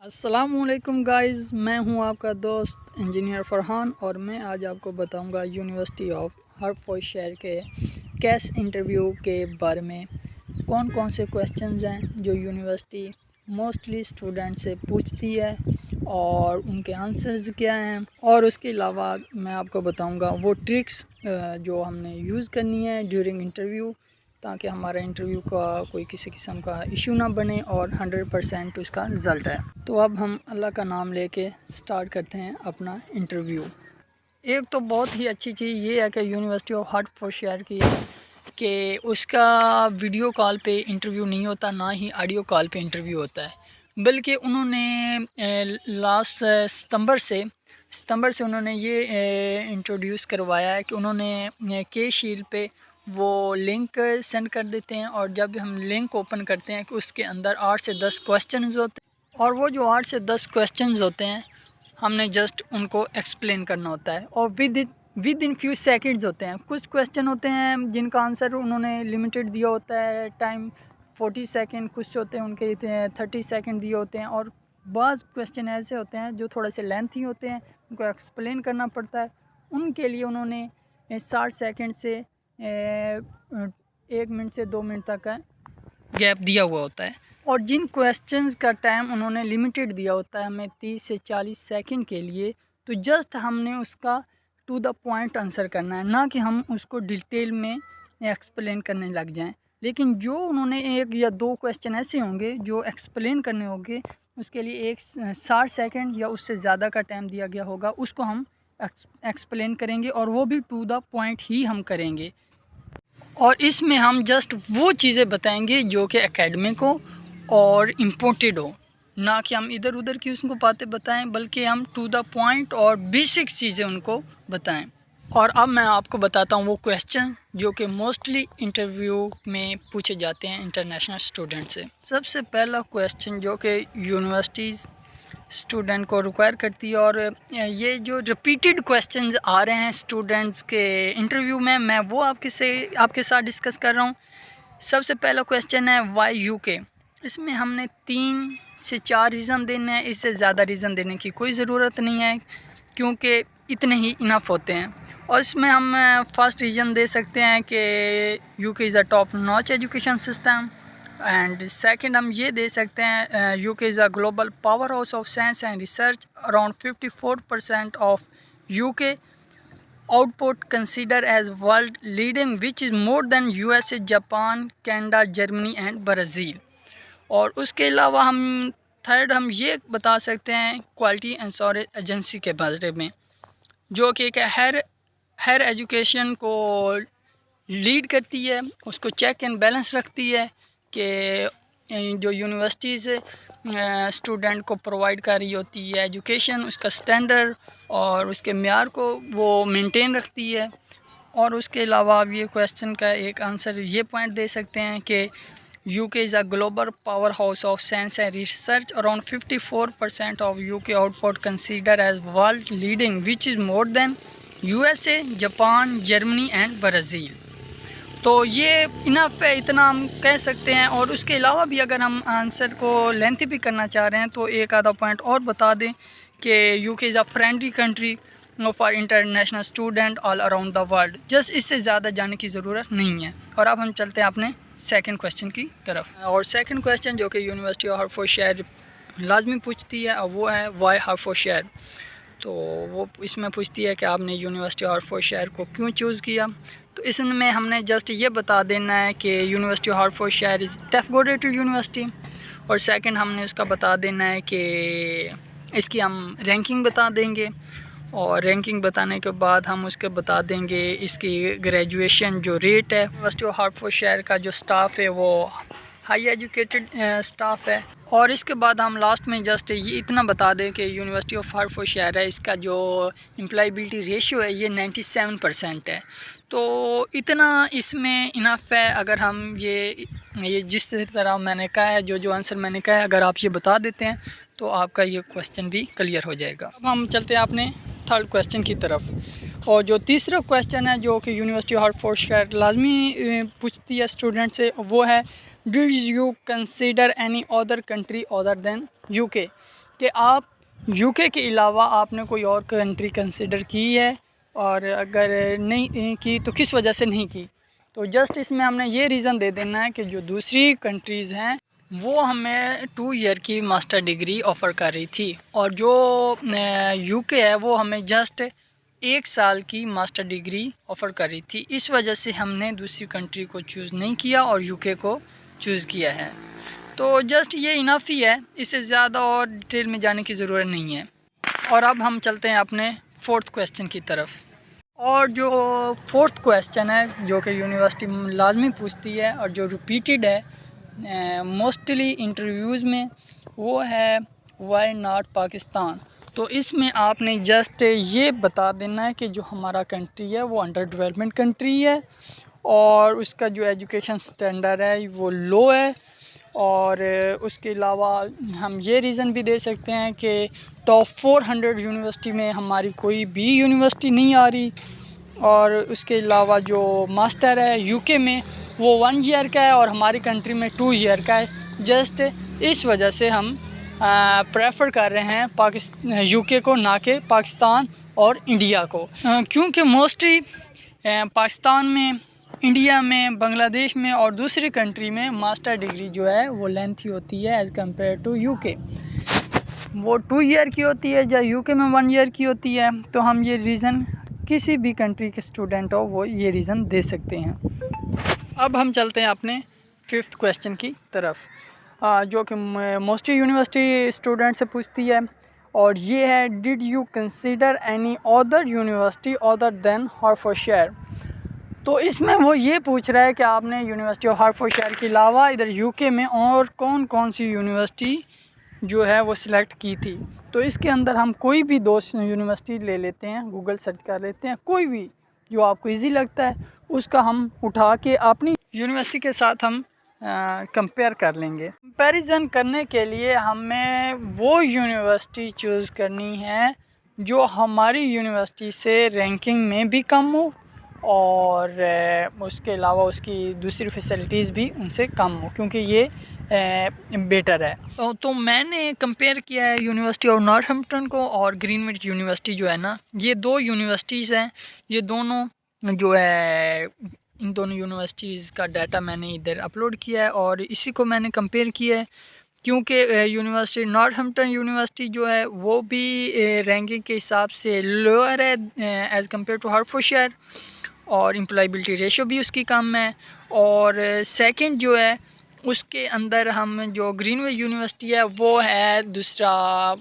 अस्सलामुअलैकुम गाइज़, मैं हूं आपका दोस्त इंजीनियर फ़रहान और मैं आज आपको बताऊंगा यूनिवर्सिटी ऑफ हर्टफोर्डशायर के कैस इंटरव्यू के बारे में। कौन कौन से क्वेश्चंस हैं जो यूनिवर्सिटी मोस्टली स्टूडेंट से पूछती है और उनके आंसर्स क्या हैं, और उसके अलावा मैं आपको बताऊंगा वो ट्रिक्स जो हमने यूज़ करनी है ड्यूरिंग इंटरव्यू, ताकि हमारा इंटरव्यू का कोई किसी किस्म का इशू ना बने और 100% उसका रिज़ल्ट है। तो अब हम अल्लाह का नाम लेके स्टार्ट करते हैं अपना इंटरव्यू। एक तो बहुत ही अच्छी चीज़ ये है कि यूनिवर्सिटी ऑफ हर्टफोर्डशायर की है कि उसका वीडियो कॉल पे इंटरव्यू नहीं होता, ना ही ऑडियो कॉल पे इंटरव्यू होता है, बल्कि उन्होंने लास्ट सितंबर से उन्होंने ये इंट्रोड्यूस करवाया है कि उन्होंने के शील पे वो लिंक सेंड कर देते हैं, और जब हम लिंक ओपन करते हैं कि उसके अंदर 8 से 10 क्वेश्चंस होते हैं, और वो जो 8 से 10 क्वेश्चंस होते हैं हमने जस्ट उनको एक्सप्लेन करना होता है, और विद इन फ्यू सेकंड्स होते हैं। कुछ क्वेश्चन होते हैं जिनका आंसर उन्होंने लिमिटेड दिया होता है टाइम 40 सेकंड, कुछ होते हैं उनके 30 सेकंड दिए होते हैं, और बाज़ क्वेश्चन ऐसे होते हैं जो थोड़े से लेंथी होते हैं, उनको एक्सप्लेन करना पड़ता है। उनके लिए उन्होंने 60 सेकंड से 1 मिनट से 2 मिनट तक का गैप दिया हुआ होता है, और जिन क्वेश्चंस का टाइम उन्होंने लिमिटेड दिया होता है हमें 30 से 40 सेकंड के लिए, तो जस्ट हमने उसका टू द पॉइंट आंसर करना है, ना कि हम उसको डिटेल में एक्सप्लेन करने लग जाएं। लेकिन जो उन्होंने 1 या 2 क्वेश्चन ऐसे होंगे जो एक्सप्लेन करने होंगे, उसके लिए 60 सेकंड या उससे ज़्यादा का टाइम दिया गया होगा, उसको हम एक्सप्लेन करेंगे, और वो भी टू द पॉइंट ही हम करेंगे। और इसमें हम जस्ट वो चीज़ें बताएंगे जो कि एकेडमिक हो और इम्पोर्टेड हो, ना कि हम इधर उधर की उसको बातें बताएं, बल्कि हम टू द पॉइंट और बेसिक चीज़ें उनको बताएं। और अब मैं आपको बताता हूं वो क्वेश्चन जो कि मोस्टली इंटरव्यू में पूछे जाते हैं इंटरनेशनल स्टूडेंट से। सबसे पहला क्वेश्चन जो कि यूनिवर्सिटीज़ स्टूडेंट को रिक्वायर करती है, और ये जो रिपीटेड क्वेश्चंस आ रहे हैं स्टूडेंट्स के इंटरव्यू में, मैं वो आपके साथ डिस्कस कर रहा हूँ। सबसे पहला क्वेश्चन है वाई यूके। इसमें हमने 3 से 4 रीज़न देने हैं, इससे ज़्यादा रीज़न देने की कोई ज़रूरत नहीं है, क्योंकि इतने ही इनफ होते हैं। और इसमें हम फर्स्ट रीज़न दे सकते हैं कि UK is a top notch education system, and second हम ये दे सकते हैं UK is a global powerhouse of science and research. Around 54% of UK output consider as world leading which is more than USA, Japan, Canada, Germany and Brazil. और उसके अलावा हम third हम ये बता सकते हैं क्वालिटी एश्योरेंस एजेंसी के बारे में, जो कि हर एजुकेशन को लीड करती है, उसको चेक एंड बैलेंस रखती है कि जो यूनिवर्सिटीज़ स्टूडेंट को प्रोवाइड कर रही होती है एजुकेशन, उसका स्टैंडर्ड और उसके मेयार को वो मेंटेन रखती है। और उसके अलावा आप ये क्वेश्चन का एक आंसर ये पॉइंट दे सकते हैं कि UK is a global powerhouse of science and research. Around 54% of UK output consider as world leading which is more than USA, Japan, Germany and Brazil. तो ये इनफ है, इतना हम कह सकते हैं। और उसके अलावा भी अगर हम आंसर को लेंथी भी करना चाह रहे हैं तो एक आधा पॉइंट और बता दें कि UK is a friendly country for international student all around the world. Just इससे ज़्यादा जाने की ज़रूरत नहीं है। और अब हम चलते हैं अपने सेकंड क्वेश्चन की तरफ। और सेकंड क्वेश्चन जो कि यूनिवर्सिटी ऑफ हर्टफोर्डशायर लाजमी पूछती है, और वो है वाई हर्टफोर्डशायर। तो वो इसमें पूछती है कि आपने यूनिवर्सिटी ऑफ हर्टफोर्डशायर को क्यों चूज़ किया। तो इसमें हमने जस्ट ये बता देना है कि university of Hertfordshire is tough rated university, और सेकंड हमने उसका बता देना है कि इसकी हम रैंकिंग बता देंगे, और रैंकिंग बताने के बाद हम उसके बता देंगे इसकी ग्रेजुएशन जो रेट है। यूनिवर्सिटी ऑफ हर्टफोर्डशायर का जो स्टाफ है वो हाई एजुकेटेड स्टाफ है। और इसके बाद हम लास्ट में जस्ट ये इतना बता दें कि यूनिवर्सिटी ऑफ हर्टफोर्डशायर है, इसका जो एम्प्लॉयबिलिटी रेशियो है ये 97% है। तो इतना इसमें इनफ है। अगर हम ये जिस तरह मैंने कहा है, जो आंसर मैंने कहा है, अगर आप ये बता देते हैं तो आपका ये क्वेश्चन भी क्लियर हो जाएगा। अब हम चलते हैं अपने थर्ड क्वेश्चन की तरफ। और जो तीसरा क्वेश्चन है जो कि यूनिवर्सिटी ऑफ हर्टफोर्डशायर लाजमी पूछती है स्टूडेंट से, वो है do you consider any other country other than UK, कि आप यूके के अलावा आपने कोई और कंट्री कंसिडर की है, और अगर नहीं की तो किस वजह से नहीं की। तो जस्ट इसमें हमने ये रीज़न दे देना है कि जो दूसरी कंट्रीज़ हैं वो हमें 2 ईयर की मास्टर डिग्री ऑफ़र कर रही थी, और जो यूके है वो हमें जस्ट 1 साल की मास्टर डिग्री ऑफ़र कर रही थी। इस वजह से हमने दूसरी कंट्री को चूज़ नहीं किया और यूके को चूज़ किया है। तो जस्ट ये इनफ ही है, इससे ज़्यादा और डिटेल में जाने की ज़रूरत नहीं है। और अब हम चलते हैं अपने 4th क्वेश्चन की तरफ। और जो 4th क्वेश्चन है जो कि यूनिवर्सिटी लाजमी पूछती है और जो रिपीटेड है मोस्टली इंटरव्यूज़ में, वो है वाई नॉट पाकिस्तान। तो इसमें आपने जस्ट ये बता देना है कि जो हमारा कंट्री है वो अंडर डेवलपमेंट कंट्री है और उसका जो एजुकेशन स्टैंडर्ड है वो लो है, और उसके अलावा हम ये रीज़न भी दे सकते हैं कि टॉप 400 यूनिवर्सिटी में हमारी कोई भी यूनिवर्सिटी नहीं आ रही, और उसके अलावा जो मास्टर है यूके में वो 1 ईयर का है और हमारी कंट्री में 2 ईयर का है। जस्ट इस वजह से हम प्रेफर कर रहे हैं यूके को, ना कि पाकिस्तान और इंडिया को, क्योंकि मोस्टली पाकिस्तान में, इंडिया में, बांग्लादेश में और दूसरी कंट्री में मास्टर डिग्री जो है वो लेंथी होती है एज़ कम्पेयर टू यूके। वो 2 ईयर की होती है या यूके में 1 ईयर की होती है। तो हम ये रीज़न किसी भी कंट्री के स्टूडेंट हो वो ये रीज़न दे सकते हैं। अब हम चलते हैं अपने 5th क्वेश्चन की तरफ, जो कि मोस्टली यूनिवर्सिटी स्टूडेंट से पूछती है, और ये है did you consider any other university other than Hertfordshire. तो इसमें वो ये पूछ रहा है कि आपने यूनिवर्सिटी ऑफ हर्टफोर्डशायर के अलावा इधर यूके में और कौन कौन सी यूनिवर्सिटी जो है वो सिलेक्ट की थी। तो इसके अंदर हम कोई भी 2 यूनिवर्सिटी ले लेते हैं, गूगल सर्च कर लेते हैं, कोई भी जो आपको इजी लगता है उसका हम उठा के अपनी यूनिवर्सिटी के साथ हम कंपेयर कर लेंगे। कंपैरिजन करने के लिए हमें वो यूनिवर्सिटी चूज़ करनी है जो हमारी यूनिवर्सिटी से रैंकिंग में भी कम हो और उसके अलावा उसकी दूसरी फैसिलिटीज़ भी उनसे कम हो, क्योंकि ये बेटर है। तो मैंने कंपेयर किया है यूनिवर्सिटी ऑफ नॉर्थहैम्पटन को और ग्रीनविच यूनिवर्सिटी जो है ना, ये 2 यूनिवर्सिटीज़ हैं। ये दोनों जो है, इन दोनों यूनिवर्सिटीज़ का डाटा मैंने इधर अपलोड किया है और इसी को मैंने कंपेयर किया है, क्योंकि यूनिवर्सिटी नॉर्थहैम्पटन यूनिवर्सिटी जो है वो भी रैंकिंग के हिसाब से लोअर है एज़ कम्पेयर टू हर्टफोर्डशायर, और एम्प्लॉयबिलिटी रेशो भी उसकी कम है। और सेकंड जो है उसके अंदर हम जो ग्रीनविच यूनिवर्सिटी है वो है दूसरा,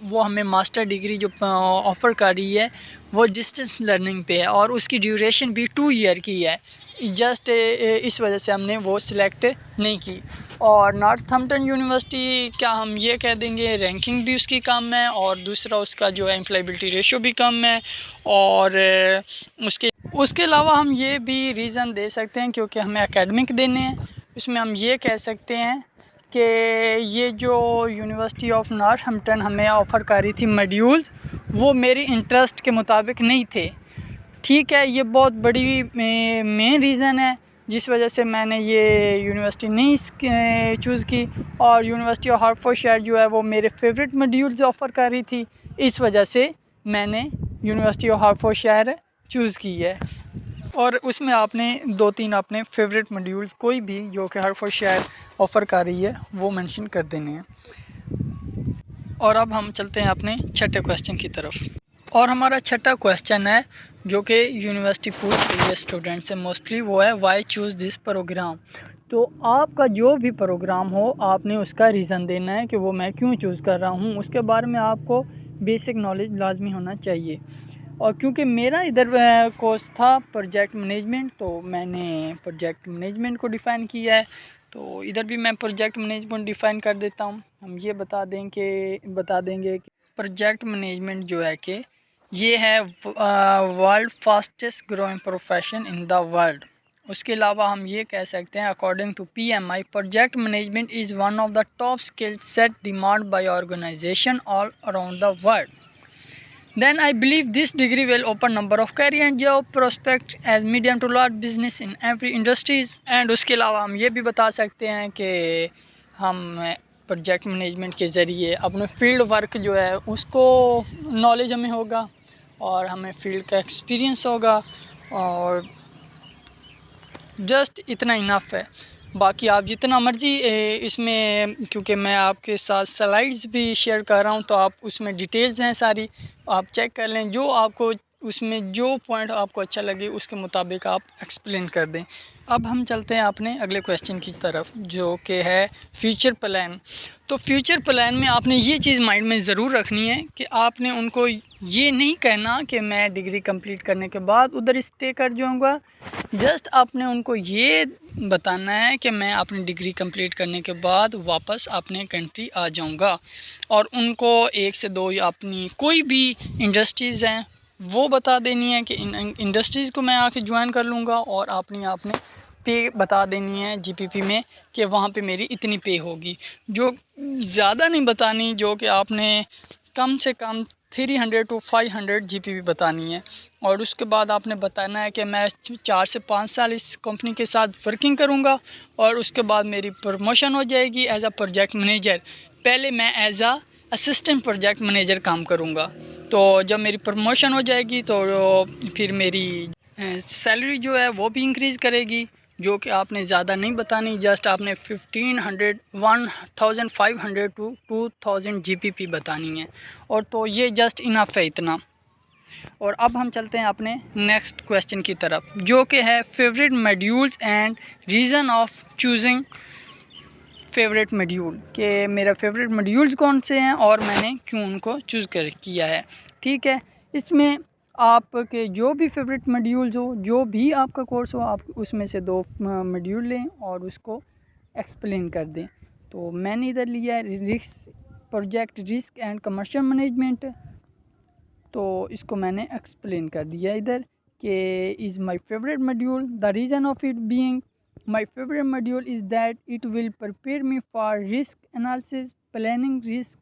वो हमें मास्टर डिग्री जो ऑफ़र कर रही है वो डिस्टेंस लर्निंग पे है और उसकी ड्यूरेशन भी 2 ईयर की है। जस्ट इस वजह से हमने वो सिलेक्ट नहीं की। और नॉर्थहैम्पटन यूनिवर्सिटी, क्या हम ये कह देंगे, रैंकिंग भी उसकी कम है और दूसरा उसका जो है एम्प्लॉयबिलिटी रेशो भी कम है, और उसके अलावा हम ये भी रीज़न दे सकते हैं क्योंकि हमें एकेडमिक देने हैं। उसमें हम ये कह सकते हैं कि ये जो यूनिवर्सिटी ऑफ नॉर्थहैम्पटन हमें ऑफ़र कर रही थी मॉड्यूल्स, वो मेरी इंटरेस्ट के मुताबिक नहीं थे। ठीक है, ये बहुत बड़ी मेन रीज़न है जिस वजह से मैंने ये यूनिवर्सिटी नहीं चूज़ की। और यूनिवर्सिटी ऑफ हर्टफोर्डशायर जो है वो मेरे फेवरेट मॉड्यूल्स ऑफ़र कर रही थी, इस वजह से मैंने यूनिवर्सिटी ऑफ हर्टफोर्डशायर चूज़ की है। और उसमें आपने 2-3 अपने फेवरेट मॉड्यूल्स कोई भी जो कि हर्टफोर्डशायर ऑफ़र कर रही है वो मेंशन कर देने हैं। और अब हम चलते हैं अपने 6ठे क्वेश्चन की तरफ। और हमारा 6ठा क्वेश्चन है जो कि यूनिवर्सिटी पूछ रही है स्टूडेंट से मोस्टली, वो है वाई चूज़ दिस प्रोग्राम। तो आपका जो भी प्रोग्राम हो आपने उसका रीज़न देना है कि वो मैं क्यों चूज़ कर रहा हूँ, उसके बारे में आपको बेसिक नॉलेज लाजमी होना चाहिए। और क्योंकि मेरा इधर कोर्स था प्रोजेक्ट मैनेजमेंट, तो मैंने प्रोजेक्ट मैनेजमेंट को डिफ़ाइन किया है। तो इधर भी मैं प्रोजेक्ट मैनेजमेंट डिफ़ाइन कर देता हूँ। हम ये बता देंगे कि प्रोजेक्ट मैनेजमेंट जो है कि ये है world fastest growing profession in the world. उसके अलावा हम ये कह सकते हैं according to PMI, project management is one of the top skill set demand by organization all around the world. Then I believe this degree will open number of career and job prospects as medium to large business in every industries। And उसके अलावा हम ये भी बता सकते हैं कि हम प्रोजेक्ट मैनेजमेंट के ज़रिए अपने फील्ड वर्क जो है उसको नॉलेज हमें होगा और हमें फील्ड का एक्सपीरियंस होगा, और जस्ट इतना इनफ है। बाकी आप जितना मर्ज़ी इसमें, क्योंकि मैं आपके साथ स्लाइड्स भी शेयर कर रहा हूँ तो आप उसमें डिटेल्स हैं सारी, आप चेक कर लें, जो आपको उसमें जो पॉइंट आपको अच्छा लगे उसके मुताबिक आप एक्सप्लेन कर दें। अब हम चलते हैं अपने अगले क्वेश्चन की तरफ, जो कि है फ्यूचर प्लान। तो फ्यूचर प्लान में आपने ये चीज़ माइंड में ज़रूर रखनी है कि आपने उनको ये नहीं कहना कि मैं डिग्री कंप्लीट करने के बाद उधर स्टे कर जाऊँगा। जस्ट आपने उनको ये बताना है कि मैं अपनी डिग्री कंप्लीट करने के बाद वापस अपने कंट्री आ जाऊँगा, और उनको 1 से 2 या अपनी कोई भी इंडस्ट्रीज़ हैं वो बता देनी है कि इन इंडस्ट्रीज़ को मैं आके ज्वाइन कर लूँगा, और अपनी आपने पे बता देनी है जीपीपी में कि वहाँ पे मेरी इतनी पे होगी। जो ज़्यादा नहीं बतानी, जो कि आपने कम से कम 300 to 500 जीपीपी बतानी है। और उसके बाद आपने बताना है कि मैं 4 से 5 साल इस कंपनी के साथ वर्किंग करूँगा, और उसके बाद मेरी प्रमोशन हो जाएगी एज अ प्रोजेक्ट मैनेजर। पहले मैं as a assistant project manager काम करूँगा, तो जब मेरी प्रमोशन हो जाएगी तो फिर मेरी सैलरी जो है वो भी इंक्रीज़ करेगी, जो कि आपने ज़्यादा नहीं बतानी। जस्ट आपने 1500 टू 2000 जीपीपी बतानी है, और तो ये जस्ट इनफ है इतना। और अब हम चलते हैं अपने नेक्स्ट क्वेश्चन की तरफ, जो कि है favourite modules and reason of choosing favourite module, कि मेरा फेवरेट मॉड्यूल्स कौन से हैं और मैंने क्यों उनको चूज़ किया है। ठीक है, इसमें आपके जो भी फेवरेट मॉड्यूल्स हो, जो भी आपका कोर्स हो, आप उसमें से 2 मॉड्यूल लें और उसको एक्सप्लेन कर दें। तो मैंने इधर लिया है project risk and commercial management, तो इसको मैंने एक्सप्लेन कर दिया इधर कि is my favourite module. The reason of it being my favorite module is that it will prepare me for risk analysis, planning risk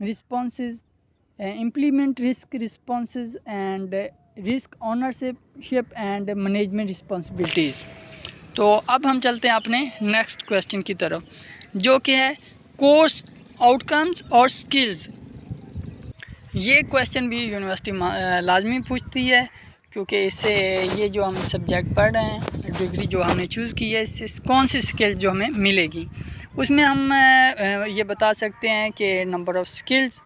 responses, implement risk responses, and risk ownership and management responsibilities। तो अब हम चलते हैं अपने next question की तरफ, जो कि है कोर्स आउटकम्स और स्किल्स। ये क्वेश्चन भी यूनिवर्सिटी लाजमी पूछती है, क्योंकि इससे ये जो हम सब्जेक्ट पढ़ रहे हैं, डिग्री जो हमने चूज़ की है, इससे कौन सी स्किल जो हमें मिलेगी। उसमें हम ये बता सकते हैं कि number of skills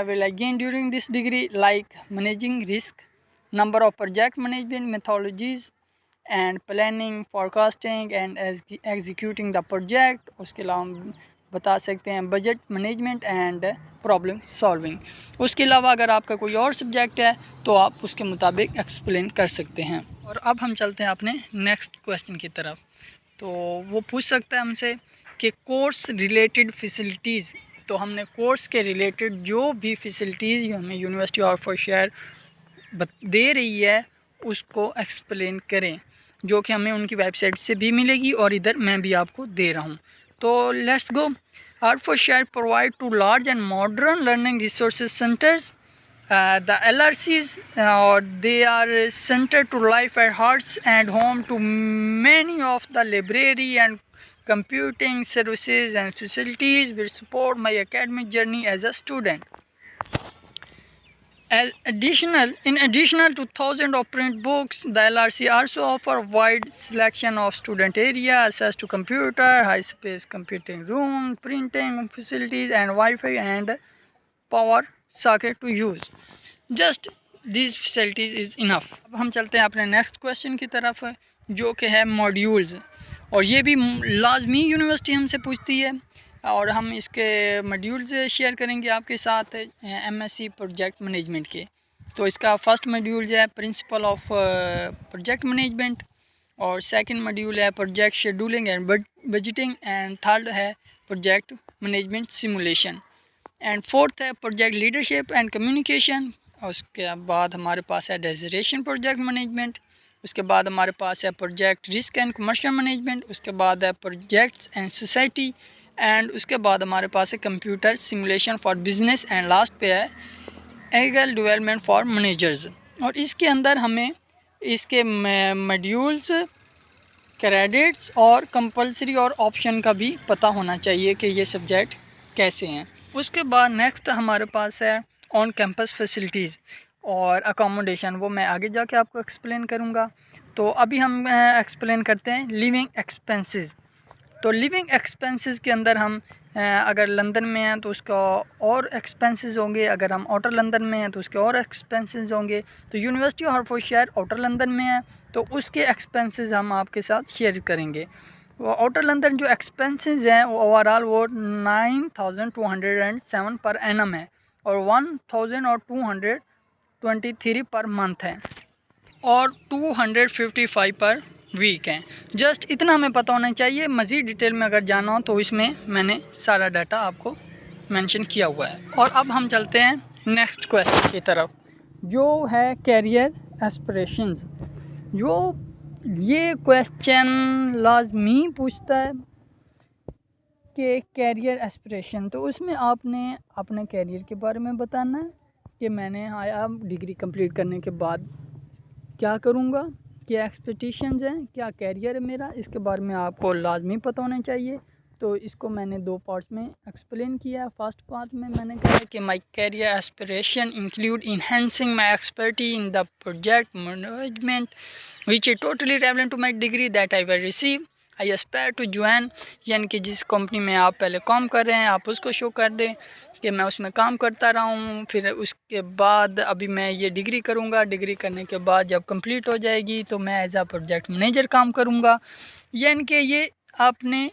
will I gain during this degree, like managing risk, number of project management methodologies and planning, forecasting and executing the project. उसके अलावा हम बता सकते हैं budget management and problem solving. उसके अलावा अगर आपका कोई और सब्जेक्ट है तो आप उसके मुताबिक एक्सप्लेन कर सकते हैं। और अब हम चलते हैं अपने नेक्स्ट क्वेश्चन की तरफ। तो वो पूछ सकता है हमसे कि कोर्स रिलेटेड फैसिलिटीज़, तो हमने कोर्स के रिलेटेड जो भी फैसिलिटीज़ हमें यूनिवर्सिटी ऑफ ऑक्सफोर्ड दे रही है उसको एक्सप्लेन करें, जो कि हमें उनकी वेबसाइट से भी मिलेगी और इधर मैं भी आपको दे रहा हूँ। तो let's go. Hertfordshire provide to large and modern learning resources centers. The LRCs, they are centered to life at hearts and home to many of the library and computing services and facilities which support my academic journey as a student. In addition to thousands of print books, the LRC also offer a wide selection of student area, access to computer, high-space computing room, printing facilities, and Wi-Fi and power socket to use. Just these facilities is enough. अब हम चलते हैं अपने next question की तरफ, जो कि है मॉड्यूल्स, और ये भी लाजमी यूनिवर्सिटी हमसे पूछती है, और हम इसके मॉड्यूल्स शेयर करेंगे आपके साथ एमएससी प्रोजेक्ट मैनेजमेंट के। तो इसका फर्स्ट मॉड्यूल है प्रिंसिपल ऑफ प्रोजेक्ट मैनेजमेंट, और सेकंड मॉड्यूल है project scheduling and budgeting, and third है project management simulation, and fourth है प्रोजेक्ट लीडरशिप एंड कम्युनिकेशन। उसके बाद हमारे पास है डेजरेशन प्रोजेक्ट मैनेजमेंट, उसके बाद हमारे पास है project risk and commercial management, उसके बाद है प्रोजेक्ट्स एंड सोसाइटी, एंड उसके बाद हमारे पास है computer simulation for business, and last पे है एग्रीकल्चर डेवलपमेंट फॉर मैनेजर्स। और इसके अंदर हमें इसके मॉड्यूल्स क्रेडिट्स और कंपलसरी और ऑप्शन का भी पता होना चाहिए कि ये सब्जेक्ट कैसे हैं। उसके बाद नेक्स्ट हमारे पास है ऑन कैंपस फैसिलिटीज़ और अकोमोडेशन, वो मैं आगे जाके आपको एक्सप्लेन करूँगा। तो अभी हम एक्सप्लेन करते हैं लिविंग एक्सपेंसेस। तो लिविंग एक्सपेंसेस के अंदर हम अगर लंदन में हैं तो उसका और एक्सपेंसेस होंगे, अगर हम आउटर लंदन में हैं तो उसके और एक्सपेंसेस होंगे। तो university of Hertfordshire outer London में है तो उसके एक्सपेंसेस हम आपके साथ शेयर करेंगे। वो आउटर लंदन जो एक्सपेंसेस हैं वो ओवरऑल वो 9207 पर एनम है और 1223 पर मंथ है और 255 पर वीक हैं। जस्ट इतना हमें पता होना चाहिए। मज़ीद डिटेल में अगर जाना हो तो इसमें मैंने सारा डाटा आपको मेंशन किया हुआ है। और अब हम चलते हैं नेक्स्ट क्वेश्चन की तरफ, जो है कैरियर एस्पिरेशंस। जो ये क्वेश्चन लाजमी पूछता है कि कैरियर एस्पिरेशन, तो उसमें आपने अपने कैरियर के बारे में बताना है कि मैंने आया डिग्री कंप्लीट करने के बाद क्या करूँगा, क्या एक्सपेक्टेशंस हैं, क्या कैरियर है मेरा, इसके बारे में आपको लाजमी पता होना चाहिए। तो इसको मैंने 2 पार्ट्स में एक्सप्लेन किया है। फर्स्ट पार्ट में मैंने कहा कि my career aspiration include enhancing my expertise in the project management which is totally relevant to my degree that I will receive. I aspire to join, यानी कि जिस कंपनी में आप पहले काम कर रहे हैं आप उसको शो कर दें कि मैं उसमें काम करता रहा हूँ। फिर उसके बाद अभी मैं ये डिग्री करूँगा, डिग्री करने के बाद जब कंप्लीट हो जाएगी तो मैं एज आ प्रोजेक्ट मैनेजर काम करूँगा। यानी कि ये आपने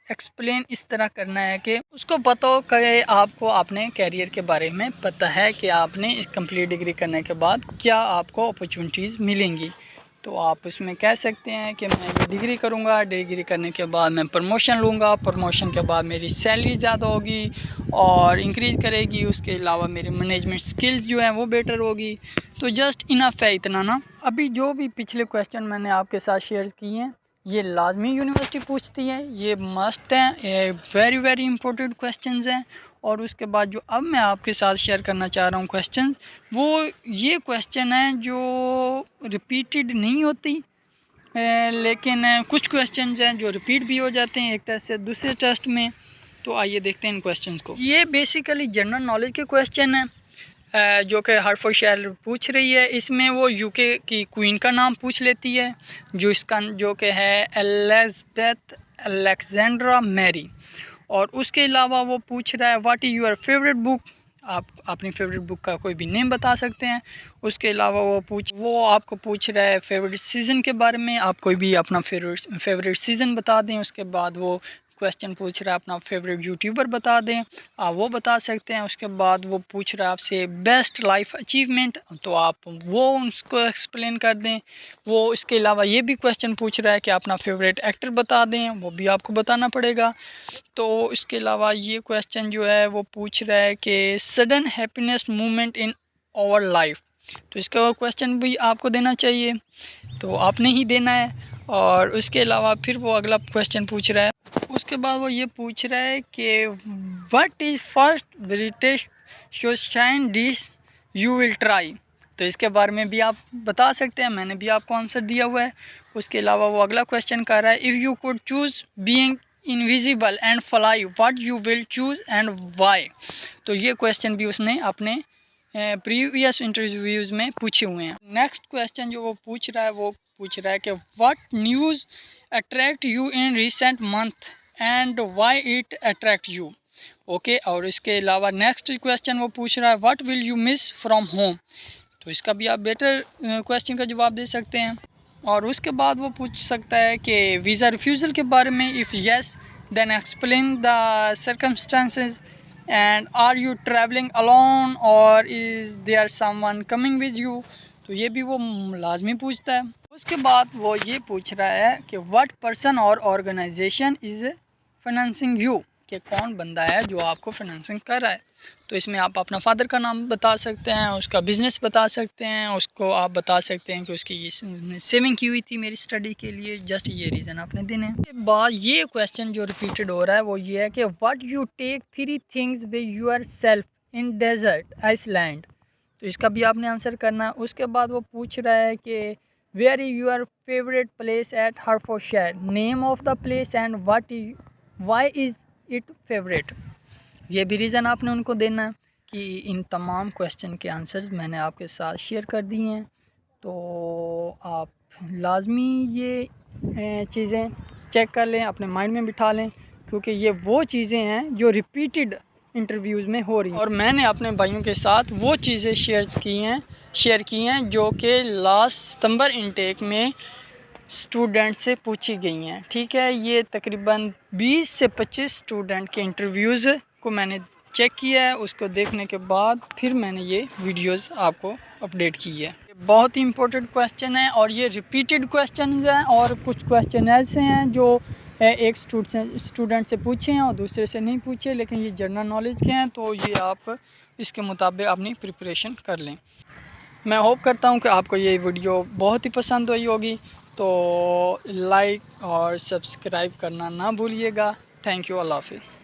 एक्सप्लेन इस तरह करना है कि उसको पता हो कि आपको अपने कैरियर के बारे में पता है कि आपने कंप्लीट डिग्री करने के बाद क्या आपको अपॉर्चुनिटीज़ मिलेंगी। तो आप उसमें कह सकते हैं कि मैं ये डिग्री करूँगा, डिग्री करने के बाद मैं प्रमोशन लूँगा, प्रमोशन के बाद मेरी सैलरी ज़्यादा होगी और इंक्रीज़ करेगी। उसके अलावा मेरी मैनेजमेंट स्किल्स जो हैं वो बेटर होगी। तो जस्ट इनफ है इतना ना। अभी जो भी पिछले क्वेश्चन मैंने आपके साथ शेयर किए हैं ये लाजमी यूनिवर्सिटी पूछती है, ये मस्ट हैं, ये वेरी वेरी इंपॉर्टेंट क्वेश्चंस हैं। और उसके बाद जो अब मैं आपके साथ शेयर करना चाह रहा हूँ क्वेश्चंस, वो ये क्वेश्चन हैं जो रिपीटेड नहीं होती लेकिन कुछ क्वेश्चंस हैं जो रिपीट भी हो जाते हैं एक टेस्ट से दूसरे टेस्ट में। तो आइए देखते हैं इन क्वेश्चंस को। ये बेसिकली जनरल नॉलेज के क्वेश्चन हैं जो कि हर्टफोर्डशायर पूछ रही है। इसमें वो यूके की क्वीन का नाम पूछ लेती है जो कि है एलिज़ाबेथ अलेक्जेंड्रा मैरी। और उसके अलावा वो पूछ रहा है what is your favourite book, आप अपनी फेवरेट बुक का कोई भी नेम बता सकते हैं। उसके अलावा वो आपको पूछ रहा है फेवरेट सीज़न के बारे में, आप कोई भी अपना फेवरेट सीज़न बता दें। उसके बाद वो क्वेश्चन पूछ रहा है अपना फेवरेट यूट्यूबर बता दें, आप वो बता सकते हैं। उसके बाद वो पूछ रहा है आपसे बेस्ट लाइफ अचीवमेंट, तो आप वो उसको एक्सप्लेन कर दें। वो इसके अलावा ये भी क्वेश्चन पूछ रहा है कि अपना फेवरेट एक्टर बता दें, वो भी आपको बताना पड़ेगा। तो इसके अलावा ये क्वेश्चन जो है वो पूछ रहा है कि sudden happiness moment in our life, तो इसका क्वेश्चन भी आपको देना चाहिए, तो आपने ही देना है। और उसके अलावा फिर वो अगला क्वेश्चन पूछ रहा है। उसके बाद वो ये पूछ रहा है कि what is first British sunshine dish you will try, तो इसके बारे में भी आप बता सकते हैं, मैंने भी आपको आंसर दिया हुआ है। उसके अलावा वो अगला क्वेश्चन कर रहा है if you could choose being invisible and fly what you will choose and why, तो ये क्वेश्चन भी उसने अपने प्रीवियस इंटरव्यूज़ में पूछे हुए हैं। नेक्स्ट क्वेश्चन जो वो पूछ रहा है कि what news attract you in recent month and why it attract you. Okay, और इसके अलावा नेक्स्ट क्वेश्चन वो पूछ रहा है what will you miss from home, तो इसका भी आप बेटर क्वेश्चन का जवाब दे सकते हैं। और उसके बाद वो पूछ सकता है कि वीज़ा रिफ्यूज़ल के बारे में, if yes then explain the circumstances and are you travelling alone और is there someone coming with you, तो ये भी वो लाजमी पूछता है। उसके बाद वो ये पूछ रहा है कि व्हाट पर्सन और ऑर्गेनाइजेशन इज़ फाइनेंसिंग यू, कि कौन बंदा है जो आपको फाइनेंसिंग कर रहा है। तो इसमें आप अपना फादर का नाम बता सकते हैं, उसका बिज़नेस बता सकते हैं, उसको आप बता सकते हैं कि उसकी ये सेविंग की हुई थी मेरी स्टडी के लिए, जस्ट ये रीज़न आपने देने। उसके बाद ये क्वेश्चन जो रिपीटेड हो रहा है वो ये है कि what you take 3 things with yourself in desert island, तो इसका भी आपने आंसर करना है। उसके बाद वो पूछ रहा है कि where is your favourite place at Hertfordshire, name of the place and why is it favourite. ये भी रीज़न आपने उनको देना है कि इन तमाम क्वेश्चन के आंसर्स मैंने आपके साथ शेयर कर दिए हैं। तो आप लाजमी ये चीज़ें चेक कर लें, अपने माइंड में बिठा लें, क्योंकि ये वो चीज़ें हैं जो रिपीटेड इंटरव्यूज़ में हो रही हैं। और मैंने अपने भाइयों के साथ वो चीज़ें शेयर की हैं जो कि लास्ट सितंबर इनटेक में स्टूडेंट से पूछी गई हैं। ठीक है, ये तकरीबन 20 से 25 स्टूडेंट के इंटरव्यूज़ को मैंने चेक किया है। उसको देखने के बाद फिर मैंने ये वीडियोस आपको अपडेट की है। बहुत ही इंपॉर्टेंट क्वेश्चन है और ये रिपीटेड क्वेश्चंस हैं, और कुछ क्वेश्चन ऐसे हैं जो एक स्टूडेंट से पूछे हैं और दूसरे से नहीं पूछे, लेकिन ये जनरल नॉलेज के हैं, तो ये आप इसके मुताबिक अपनी प्रिपरेशन कर लें। मैं होप करता हूँ कि आपको ये वीडियो बहुत ही पसंद आई होगी, तो लाइक और सब्सक्राइब करना ना भूलिएगा। थैंक यू, अल्लाह हाफ़िज़।